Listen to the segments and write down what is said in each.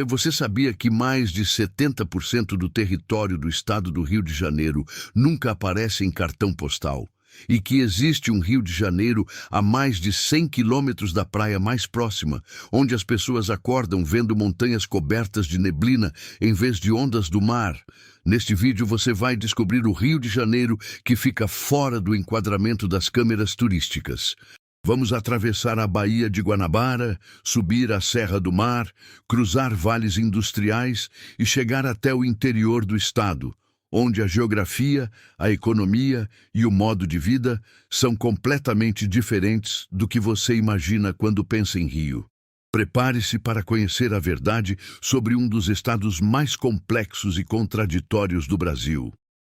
Você sabia que mais de 70% do território do estado do Rio de Janeiro nunca aparece em cartão postal? E que existe um Rio de Janeiro a mais de 100 quilômetros da praia mais próxima, onde as pessoas acordam vendo montanhas cobertas de neblina em vez de ondas do mar? Neste vídeo você vai descobrir o Rio de Janeiro que fica fora do enquadramento das câmeras turísticas. Vamos atravessar a Baía de Guanabara, subir a Serra do Mar, cruzar vales industriais e chegar até o interior do estado, onde a geografia, a economia e o modo de vida são completamente diferentes do que você imagina quando pensa em Rio. Prepare-se para conhecer a verdade sobre um dos estados mais complexos e contraditórios do Brasil,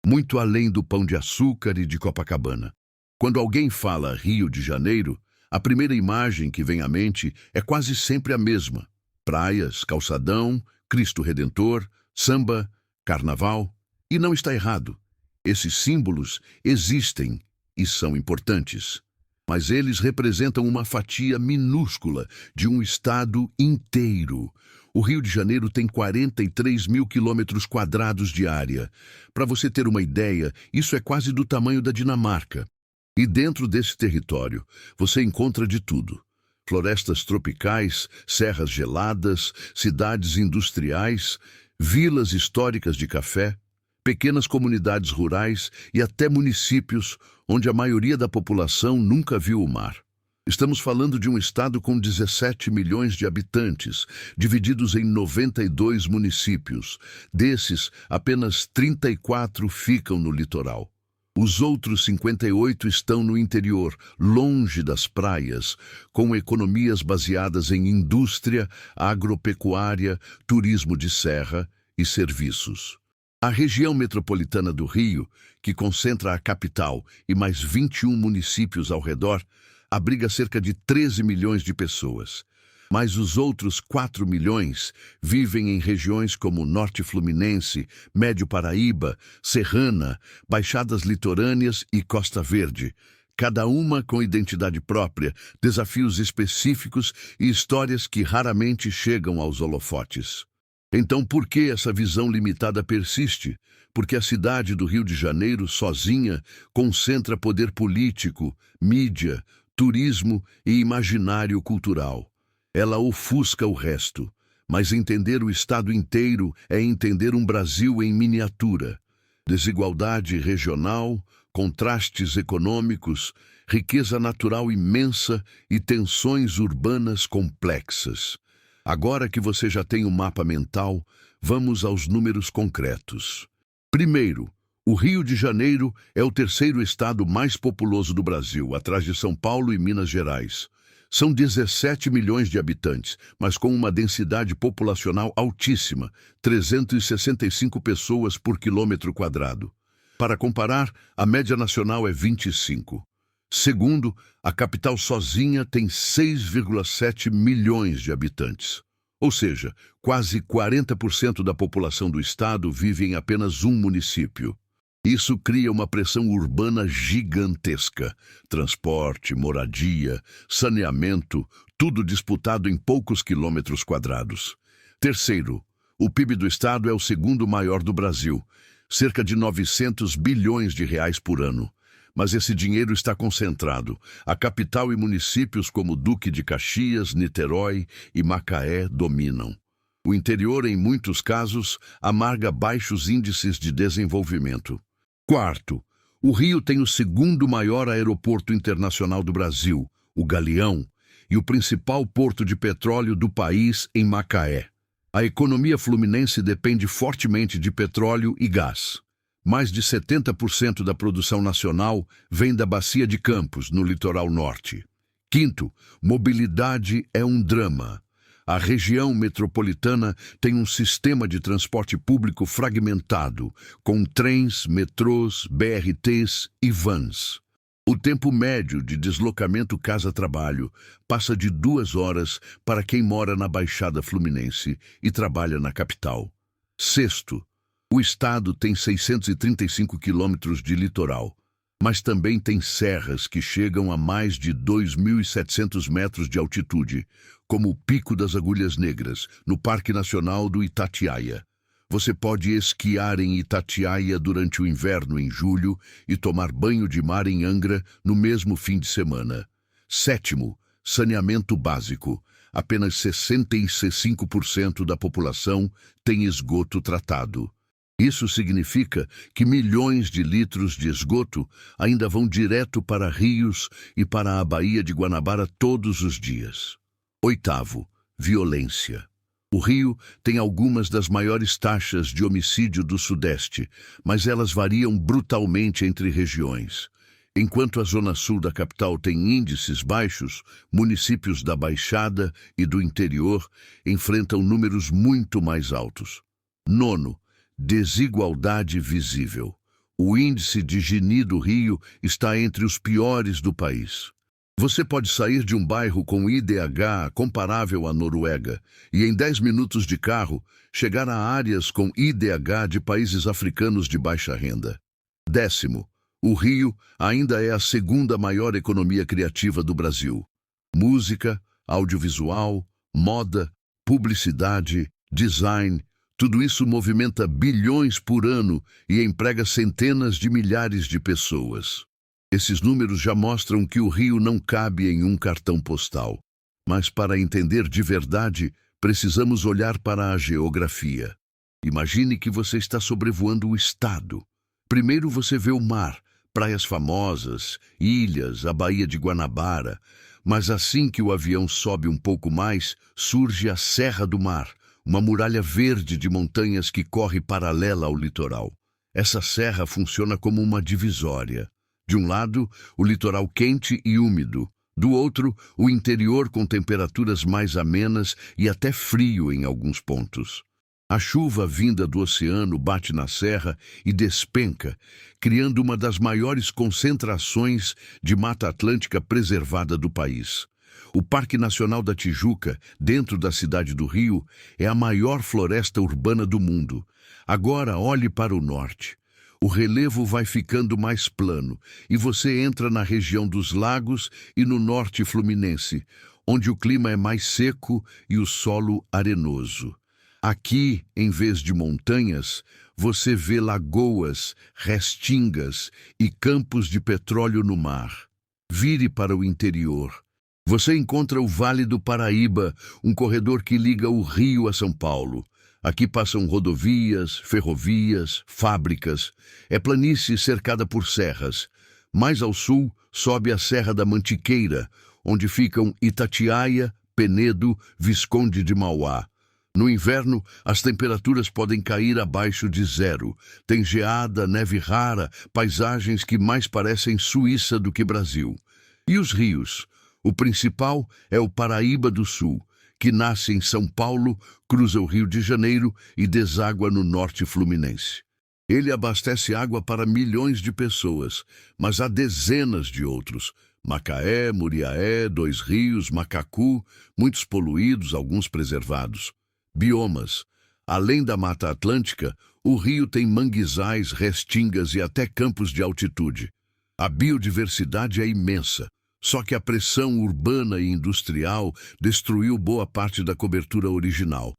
muito além do Pão de Açúcar e de Copacabana. Quando alguém fala Rio de Janeiro, a primeira imagem que vem à mente é quase sempre a mesma: praias, calçadão, Cristo Redentor, samba, carnaval. E não está errado. Esses símbolos existem e são importantes. Mas eles representam uma fatia minúscula de um estado inteiro. O Rio de Janeiro tem 43 mil quilômetros quadrados de área. Para você ter uma ideia, isso é quase do tamanho da Dinamarca. E dentro desse território, você encontra de tudo: florestas tropicais, serras geladas, cidades industriais, vilas históricas de café, pequenas comunidades rurais e até municípios onde a maioria da população nunca viu o mar. Estamos falando de um estado com 17 milhões de habitantes, divididos em 92 municípios. Desses, apenas 34 ficam no litoral. Os outros 58 estão no interior, longe das praias, com economias baseadas em indústria, agropecuária, turismo de serra e serviços. A região metropolitana do Rio, que concentra a capital e mais 21 municípios ao redor, abriga cerca de 13 milhões de pessoas. Mas os outros 4 milhões vivem em regiões como Norte Fluminense, Médio Paraíba, Serrana, Baixadas Litorâneas e Costa Verde, cada uma com identidade própria, desafios específicos e histórias que raramente chegam aos holofotes. Então, por que essa visão limitada persiste? Porque a cidade do Rio de Janeiro, sozinha, concentra poder político, mídia, turismo e imaginário cultural. Ela ofusca o resto, mas entender o estado inteiro é entender um Brasil em miniatura. Desigualdade regional, contrastes econômicos, riqueza natural imensa e tensões urbanas complexas. Agora que você já tem um mapa mental, vamos aos números concretos. Primeiro, o Rio de Janeiro é o terceiro estado mais populoso do Brasil, atrás de São Paulo e Minas Gerais. São 17 milhões de habitantes, mas com uma densidade populacional altíssima, 365 pessoas por quilômetro quadrado. Para comparar, a média nacional é 25. Segundo, a capital sozinha tem 6,7 milhões de habitantes. Ou seja, quase 40% da população do estado vive em apenas um município. Isso cria uma pressão urbana gigantesca. Transporte, moradia, saneamento, tudo disputado em poucos quilômetros quadrados. Terceiro, o PIB do estado é o segundo maior do Brasil, cerca de 900 bilhões de reais por ano. Mas esse dinheiro está concentrado. A capital e municípios como Duque de Caxias, Niterói e Macaé dominam. O interior, em muitos casos, amarga baixos índices de desenvolvimento. Quarto, o Rio tem o segundo maior aeroporto internacional do Brasil, o Galeão, e o principal porto de petróleo do país em Macaé. A economia fluminense depende fortemente de petróleo e gás. Mais de 70% da produção nacional vem da Bacia de Campos, no litoral norte. Quinto, mobilidade é um drama. A região metropolitana tem um sistema de transporte público fragmentado, com trens, metrôs, BRTs e vans. O tempo médio de deslocamento casa-trabalho passa de 2 horas para quem mora na Baixada Fluminense e trabalha na capital. Sexto, o estado tem 635 quilômetros de litoral, mas também tem serras que chegam a mais de 2.700 metros de altitude, como o Pico das Agulhas Negras, no Parque Nacional do Itatiaia. Você pode esquiar em Itatiaia durante o inverno em julho e tomar banho de mar em Angra no mesmo fim de semana. Sétimo, saneamento básico. Apenas 65% da população tem esgoto tratado. Isso significa que milhões de litros de esgoto ainda vão direto para rios e para a Baía de Guanabara todos os dias. Oitavo, violência. O Rio tem algumas das maiores taxas de homicídio do Sudeste, mas elas variam brutalmente entre regiões. Enquanto a zona sul da capital tem índices baixos, municípios da Baixada e do interior enfrentam números muito mais altos. Nono, desigualdade visível. O índice de Gini do Rio está entre os piores do país. Você pode sair de um bairro com IDH comparável à Noruega e, em 10 minutos de carro, chegar a áreas com IDH de países africanos de baixa renda. Décimo, o Rio ainda é a segunda maior economia criativa do Brasil. Música, audiovisual, moda, publicidade, design, tudo isso movimenta bilhões por ano e emprega centenas de milhares de pessoas. Esses números já mostram que o Rio não cabe em um cartão postal. Mas para entender de verdade, precisamos olhar para a geografia. Imagine que você está sobrevoando o estado. Primeiro você vê o mar, praias famosas, ilhas, a Baía de Guanabara. Mas assim que o avião sobe um pouco mais, surge a Serra do Mar, uma muralha verde de montanhas que corre paralela ao litoral. Essa serra funciona como uma divisória. De um lado, o litoral quente e úmido. Do outro, o interior com temperaturas mais amenas e até frio em alguns pontos. A chuva vinda do oceano bate na serra e despenca, criando uma das maiores concentrações de Mata Atlântica preservada do país. O Parque Nacional da Tijuca, dentro da cidade do Rio, é a maior floresta urbana do mundo. Agora olhe para o norte. O relevo vai ficando mais plano e você entra na região dos lagos e no norte fluminense, onde o clima é mais seco e o solo arenoso. Aqui, em vez de montanhas, você vê lagoas, restingas e campos de petróleo no mar. Vire para o interior. Você encontra o Vale do Paraíba, um corredor que liga o Rio a São Paulo. Aqui passam rodovias, ferrovias, fábricas. É planície cercada por serras. Mais ao sul, sobe a Serra da Mantiqueira, onde ficam Itatiaia, Penedo, Visconde de Mauá. No inverno, as temperaturas podem cair abaixo de zero. Tem geada, neve rara, paisagens que mais parecem Suíça do que Brasil. E os rios? O principal é o Paraíba do Sul, que nasce em São Paulo, cruza o Rio de Janeiro e deságua no norte fluminense. Ele abastece água para milhões de pessoas, mas há dezenas de outros. Macaé, Muriaé, Dois Rios, Macacu, muitos poluídos, alguns preservados. Biomas. Além da Mata Atlântica, o rio tem manguezais, restingas e até campos de altitude. A biodiversidade é imensa. Só que a pressão urbana e industrial destruiu boa parte da cobertura original.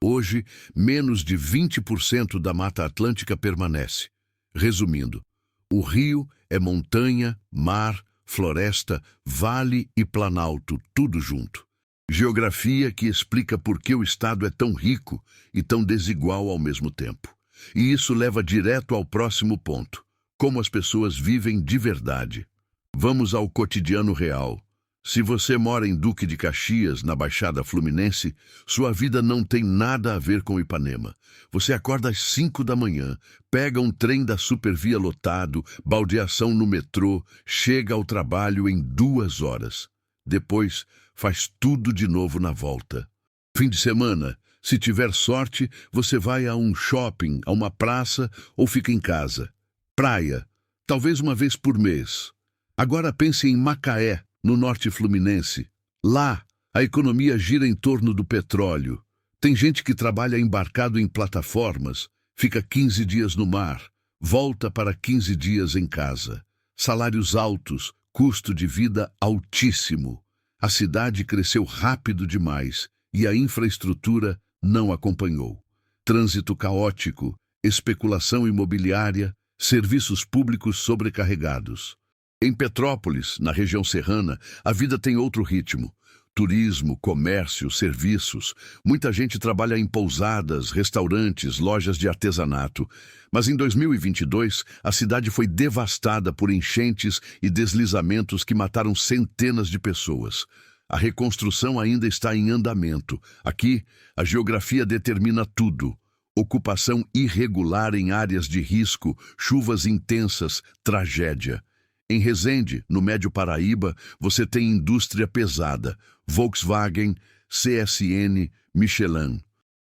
Hoje, menos de 20% da Mata Atlântica permanece. Resumindo, o rio é montanha, mar, floresta, vale e planalto, tudo junto. Geografia que explica por que o estado é tão rico e tão desigual ao mesmo tempo. E isso leva direto ao próximo ponto: como as pessoas vivem de verdade. Vamos ao cotidiano real. Se você mora em Duque de Caxias, na Baixada Fluminense, sua vida não tem nada a ver com Ipanema. Você acorda às 5 da manhã, pega um trem da Supervia lotado, baldeação no metrô, chega ao trabalho em 2 horas. Depois, faz tudo de novo na volta. Fim de semana, se tiver sorte, você vai a um shopping, a uma praça ou fica em casa. Praia, talvez uma vez por mês. Agora pense em Macaé, no norte fluminense. Lá, a economia gira em torno do petróleo. Tem gente que trabalha embarcado em plataformas, fica 15 dias no mar, volta para 15 dias em casa. Salários altos, custo de vida altíssimo. A cidade cresceu rápido demais e a infraestrutura não acompanhou. Trânsito caótico, especulação imobiliária, serviços públicos sobrecarregados. Em Petrópolis, na região serrana, a vida tem outro ritmo. Turismo, comércio, serviços. Muita gente trabalha em pousadas, restaurantes, lojas de artesanato. Mas em 2022, a cidade foi devastada por enchentes e deslizamentos que mataram centenas de pessoas. A reconstrução ainda está em andamento. Aqui, a geografia determina tudo. Ocupação irregular em áreas de risco, chuvas intensas, tragédia. Em Resende, no Médio Paraíba, você tem indústria pesada, Volkswagen, CSN, Michelin.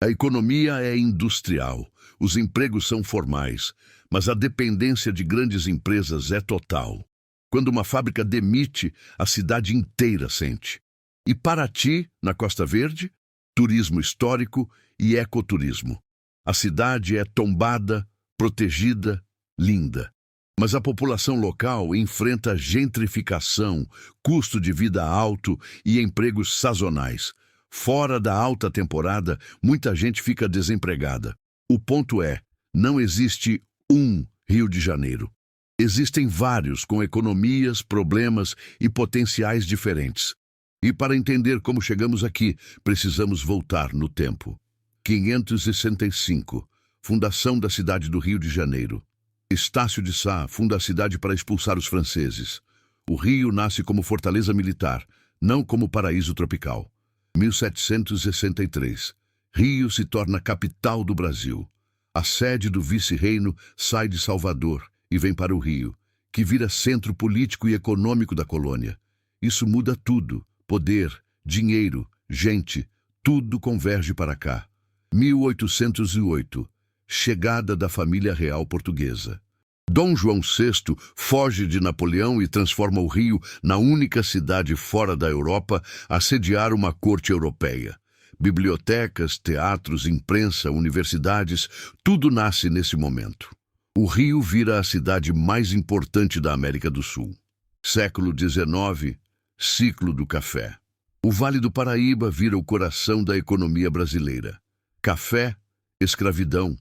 A economia é industrial, os empregos são formais, mas a dependência de grandes empresas é total. Quando uma fábrica demite, a cidade inteira sente. E Paraty, na Costa Verde, turismo histórico e ecoturismo. A cidade é tombada, protegida, linda. Mas a população local enfrenta gentrificação, custo de vida alto e empregos sazonais. Fora da alta temporada, muita gente fica desempregada. O ponto é, não existe um Rio de Janeiro. Existem vários com economias, problemas e potenciais diferentes. E para entender como chegamos aqui, precisamos voltar no tempo. 565, fundação da cidade do Rio de Janeiro. Estácio de Sá funda a cidade para expulsar os franceses. O Rio nasce como fortaleza militar, não como paraíso tropical. 1763. Rio se torna capital do Brasil. A sede do vice-reino sai de Salvador e vem para o Rio, que vira centro político e econômico da colônia. Isso muda tudo. Poder, dinheiro, gente, tudo converge para cá. 1808. Chegada da família real portuguesa. Dom João VI foge de Napoleão e transforma o Rio na única cidade fora da Europa a sediar uma corte europeia. Bibliotecas, teatros, imprensa, universidades, tudo nasce nesse momento. O Rio vira a cidade mais importante da América do Sul. Século XIX, ciclo do café. O Vale do Paraíba vira o coração da economia brasileira. Café, escravidão,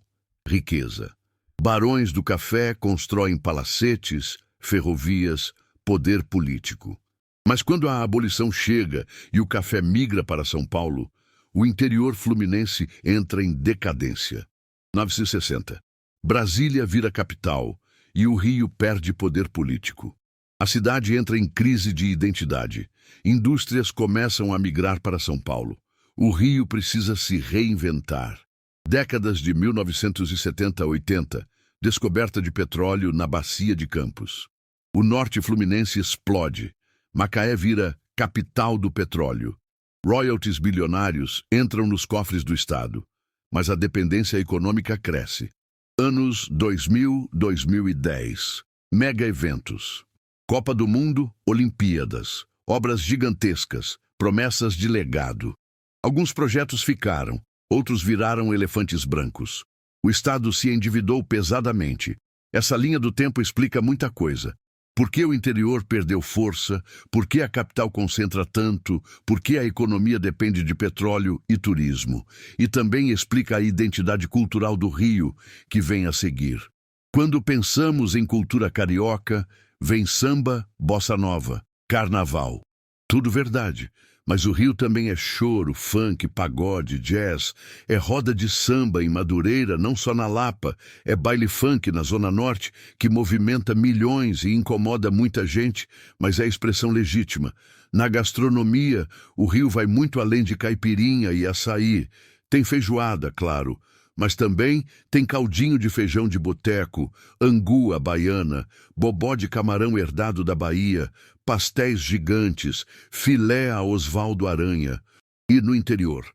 riqueza. Barões do café constroem palacetes, ferrovias, poder político. Mas quando a abolição chega e o café migra para São Paulo, o interior fluminense entra em decadência. 1960. Brasília vira capital e o Rio perde poder político. A cidade entra em crise de identidade. Indústrias começam a migrar para São Paulo. O Rio precisa se reinventar. Décadas de 1970 a 80, descoberta de petróleo na Bacia de Campos. O norte fluminense explode. Macaé vira capital do petróleo. Royalties bilionários entram nos cofres do Estado, mas a dependência econômica cresce. Anos 2000-2010. Mega eventos. Copa do Mundo, Olimpíadas. Obras gigantescas, promessas de legado. Alguns projetos ficaram. Outros viraram elefantes brancos. O Estado se endividou pesadamente. Essa linha do tempo explica muita coisa. Por que o interior perdeu força? Por que a capital concentra tanto? Por que a economia depende de petróleo e turismo? E também explica a identidade cultural do Rio, que vem a seguir. Quando pensamos em cultura carioca, vem samba, bossa nova, carnaval. Tudo verdade. Mas o Rio também é choro, funk, pagode, jazz. É roda de samba em Madureira, não só na Lapa. É baile funk na Zona Norte, que movimenta milhões e incomoda muita gente, mas é expressão legítima. Na gastronomia, o Rio vai muito além de caipirinha e açaí. Tem feijoada, claro, mas também tem caldinho de feijão de boteco, angu à baiana, bobó de camarão herdado da Bahia, pastéis gigantes, filé a Osvaldo Aranha. E no interior,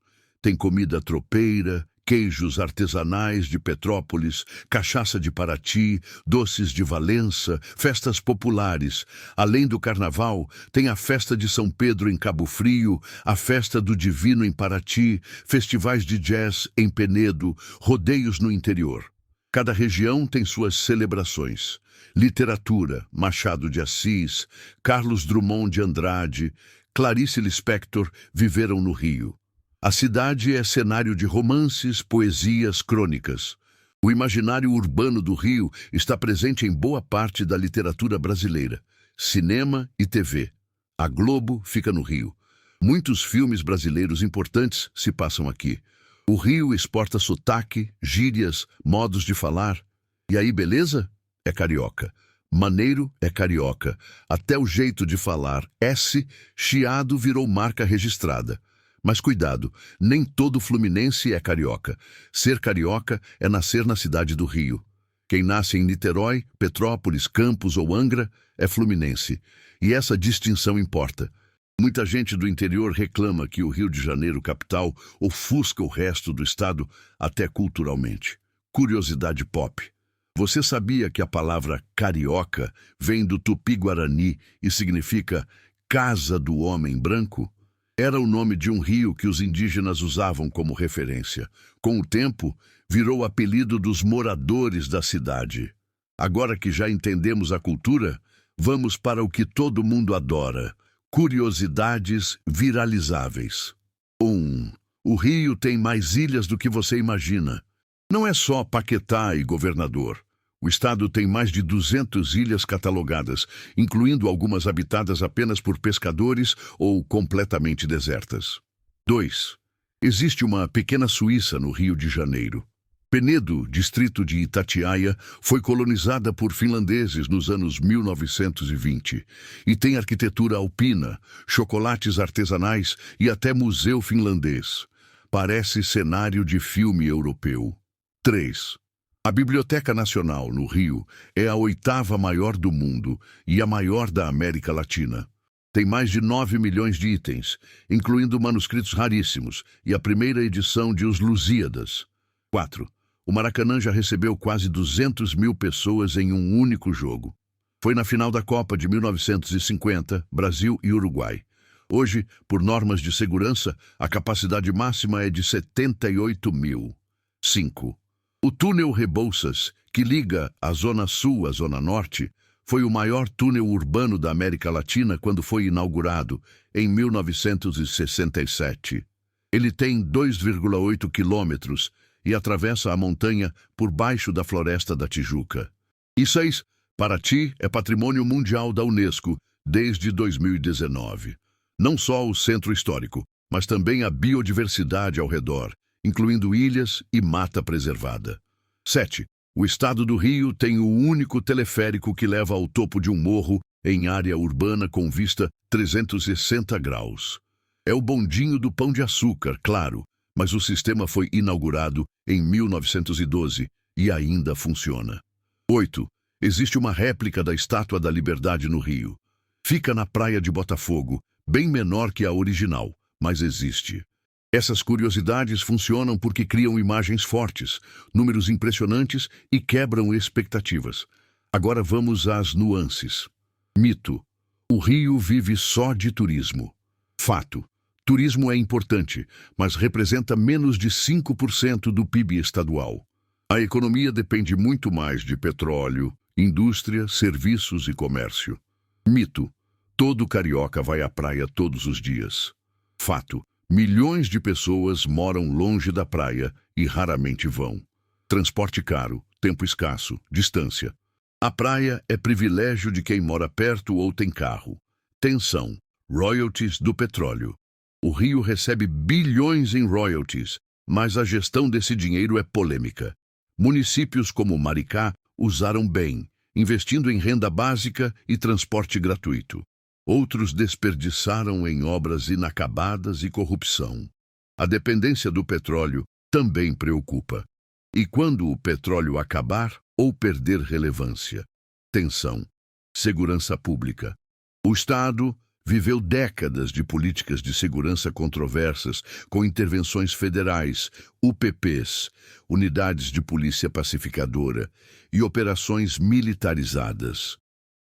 tem comida tropeira, queijos artesanais de Petrópolis, cachaça de Paraty, doces de Valença, festas populares. Além do carnaval, tem a festa de São Pedro em Cabo Frio, a festa do Divino em Paraty, festivais de jazz em Penedo, rodeios no interior. Cada região tem suas celebrações. Literatura, Machado de Assis, Carlos Drummond de Andrade, Clarice Lispector viveram no Rio. A cidade é cenário de romances, poesias, crônicas. O imaginário urbano do Rio está presente em boa parte da literatura brasileira, cinema e TV. A Globo fica no Rio. Muitos filmes brasileiros importantes se passam aqui. O Rio exporta sotaque, gírias, modos de falar. E aí, beleza? É carioca. Maneiro é carioca. Até o jeito de falar, chiado, virou marca registrada. Mas cuidado, nem todo fluminense é carioca. Ser carioca é nascer na cidade do Rio. Quem nasce em Niterói, Petrópolis, Campos ou Angra é fluminense. E essa distinção importa. Muita gente do interior reclama que o Rio de Janeiro, capital, ofusca o resto do estado, até culturalmente. Curiosidade pop. Você sabia que a palavra carioca vem do tupi-guarani e significa casa do homem branco? Era o nome de um rio que os indígenas usavam como referência. Com o tempo, virou apelido dos moradores da cidade. Agora que já entendemos a cultura, vamos para o que todo mundo adora: curiosidades viralizáveis. 1. O Rio tem mais ilhas do que você imagina. Não é só Paquetá e Governador. O estado tem mais de 200 ilhas catalogadas, incluindo algumas habitadas apenas por pescadores ou completamente desertas. 2. Existe uma pequena Suíça no Rio de Janeiro. Penedo, distrito de Itatiaia, foi colonizada por finlandeses nos anos 1920 e tem arquitetura alpina, chocolates artesanais e até museu finlandês. Parece cenário de filme europeu. 3. A Biblioteca Nacional, no Rio, é a 8ª maior do mundo e a maior da América Latina. Tem mais de 9 milhões de itens, incluindo manuscritos raríssimos e a primeira edição de Os Lusíadas. 4. O Maracanã já recebeu quase 200 mil pessoas em um único jogo. Foi na final da Copa de 1950, Brasil e Uruguai. Hoje, por normas de segurança, a capacidade máxima é de 78 mil. 5. O túnel Rebouças, que liga a Zona Sul à Zona Norte, foi o maior túnel urbano da América Latina quando foi inaugurado, em 1967. Ele tem 2,8 quilômetros e atravessa a montanha por baixo da Floresta da Tijuca. E 6. Paraty é patrimônio mundial da Unesco desde 2019. Não só o centro histórico, mas também a biodiversidade ao redor, incluindo ilhas e mata preservada. 7. O estado do Rio tem o único teleférico que leva ao topo de um morro em área urbana com vista 360 graus. É o bondinho do Pão de Açúcar, claro, mas o sistema foi inaugurado em 1912 e ainda funciona. 8. Existe uma réplica da Estátua da Liberdade no Rio. Fica na praia de Botafogo, bem menor que a original, mas existe. Essas curiosidades funcionam porque criam imagens fortes, números impressionantes e quebram expectativas. Agora vamos às nuances. Mito. O Rio vive só de turismo. Fato. Turismo é importante, mas representa menos de 5% do PIB estadual. A economia depende muito mais de petróleo, indústria, serviços e comércio. Mito. Todo carioca vai à praia todos os dias. Fato. Milhões de pessoas moram longe da praia e raramente vão. Transporte caro, tempo escasso, distância. A praia é privilégio de quem mora perto ou tem carro. Tensão. Royalties do petróleo. O Rio recebe bilhões em royalties, mas a gestão desse dinheiro é polêmica. Municípios como Maricá usaram bem, investindo em renda básica e transporte gratuito. Outros desperdiçaram em obras inacabadas e corrupção. A dependência do petróleo também preocupa. E quando o petróleo acabar ou perder relevância? Tensão. Segurança pública. O Estado viveu décadas de políticas de segurança controversas, com intervenções federais, UPPs, unidades de polícia pacificadora, e operações militarizadas.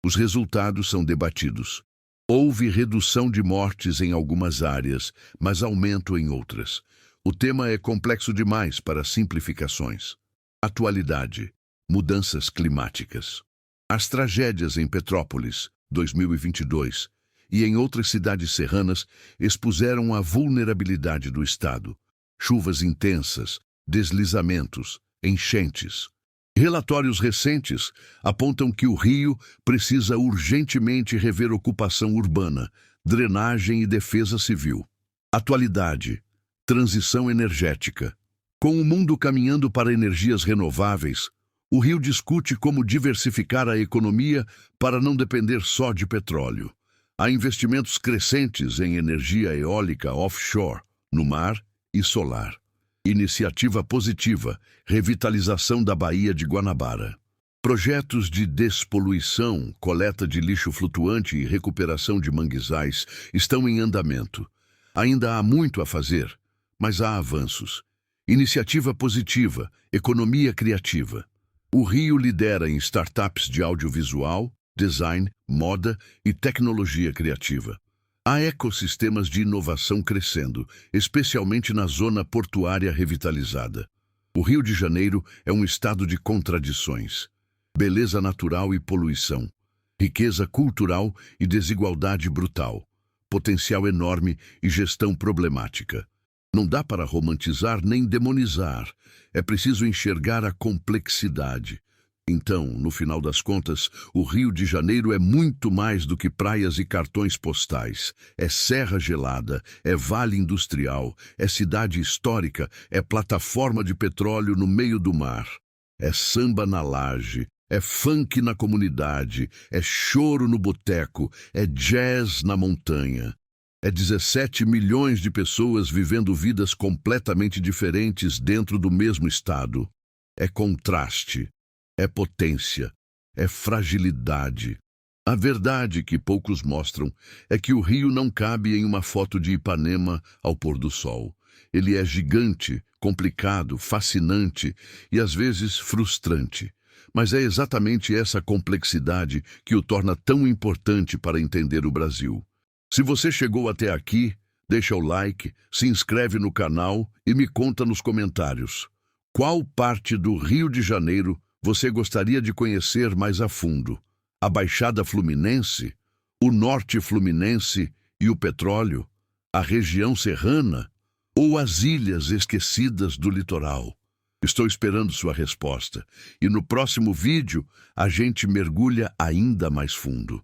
Os resultados são debatidos. Houve redução de mortes em algumas áreas, mas aumento em outras. O tema é complexo demais para simplificações. Atualidade. Mudanças climáticas. As tragédias em Petrópolis, 2022, e em outras cidades serranas expuseram a vulnerabilidade do estado. Chuvas intensas, deslizamentos, enchentes. Relatórios recentes apontam que o Rio precisa urgentemente rever ocupação urbana, drenagem e defesa civil. Atualidade, transição energética. Com o mundo caminhando para energias renováveis, o Rio discute como diversificar a economia para não depender só de petróleo. Há investimentos crescentes em energia eólica offshore, no mar e solar. Iniciativa positiva, revitalização da Baía de Guanabara. Projetos de despoluição, coleta de lixo flutuante e recuperação de manguezais estão em andamento. Ainda há muito a fazer, mas há avanços. Iniciativa positiva, economia criativa. O Rio lidera em startups de audiovisual, design, moda e tecnologia criativa. Há ecossistemas de inovação crescendo, especialmente na zona portuária revitalizada. O Rio de Janeiro é um estado de contradições. Beleza natural e poluição. Riqueza cultural e desigualdade brutal. Potencial enorme e gestão problemática. Não dá para romantizar nem demonizar. É preciso enxergar a complexidade. Então, no final das contas, o Rio de Janeiro é muito mais do que praias e cartões postais. É serra gelada, é vale industrial, é cidade histórica, é plataforma de petróleo no meio do mar. É samba na laje, é funk na comunidade, é choro no boteco, é jazz na montanha. É 17 milhões de pessoas vivendo vidas completamente diferentes dentro do mesmo estado. É contraste. É potência, é fragilidade. A verdade que poucos mostram é que o Rio não cabe em uma foto de Ipanema ao pôr do sol. Ele é gigante, complicado, fascinante e às vezes frustrante. Mas é exatamente essa complexidade que o torna tão importante para entender o Brasil. Se você chegou até aqui, deixa o like, se inscreve no canal e me conta nos comentários. Qual parte do Rio de Janeiro você gostaria de conhecer mais a fundo? A Baixada Fluminense, o Norte Fluminense e o petróleo, a região serrana ou as ilhas esquecidas do litoral? Estou esperando sua resposta e no próximo vídeo a gente mergulha ainda mais fundo.